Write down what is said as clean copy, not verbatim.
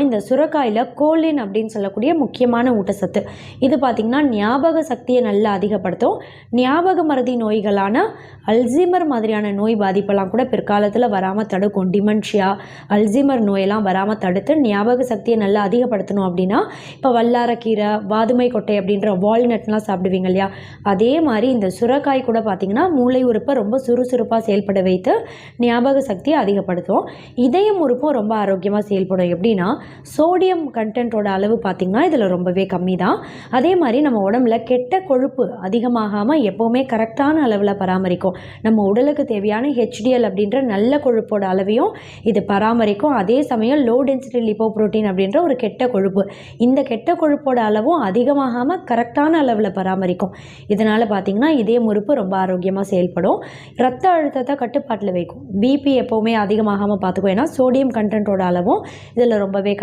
இந்த சுரைக்காயில் கோலின் அப்படின்னு சொல்லக்கூடிய முக்கியமான ஊட்டச்சத்து. இது பார்த்திங்கன்னா ஞாபக சக்தியை நல்லா அதிகப்படுத்தும். ஞாபக மறதி நோய்களான அல்சீமர் மாதிரியான நோய் பாதிப்பெல்லாம் கூட பிற்காலத்தில் வராமல் தடுக்கும். டிமென்ஷியா, அல்சீமர் நோயெல்லாம் வராமல் தடுத்து ஞாபக சக்தியை நல்லா அதிகப்படுத்தணும் அப்படின்னா, இப்போ வல்லாரக்கீரை, வாதுமை கொட்டை அப்படின்ற வால்நட்லாம் சாப்பிடுவீங்க இல்லையா, அதே மாதிரி இந்த சுரைக்காய் கூட பார்த்திங்கன்னா மூளை உறுப்பை ரொம்ப சுறுசுறுப்பாக செயல்பட வைத்து ஞாபக சக்தியை அதிகப்படுத்தும். இதயம் உறுப்பும் ரொம்ப ஆரோக்கியமாக செயல்படும். எப்படின்னா, சோடியம் கண்டென்ட்டோட அளவு பார்த்திங்கன்னா இதில் ரொம்பவே கம்மி தான். அதே மாதிரி நம்ம உடம்புல கெட்ட கொழுப்பு அதிகமாகாமல் எப்போவுமே கரெக்டான அளவில் பராமரிக்கும். நம்ம உடலுக்கு தேவையான HDL அப்படின்ற நல்ல கொழுப்போட அளவையும் இது பராமரிக்கும். அதே சமயம் லோ டென்சிட்டி லிப்போப்ரோட்டீன் அப்படின்ற ஒரு கெட்ட கொழுப்பு, இந்த கெட்ட கொழுப்போட அளவும் அதிகமாகாமல் கரெக்டான அளவில் பராமரிக்கும். இதனால் பார்த்திங்கன்னா இதயம் உறுப்பு ரொம்ப ஆரோக்கியமாக செயல்படும். ரத்த அழுத்தத்தை கட்டுப்பாட்டில் வைக்கும். பிபி எப்போவுமே அதிகமாகாமல் பார்த்துக்கும். ஏன்னா சோடியம் கண்டென்ட்டோட அளவும் இதில் ரொம்பவே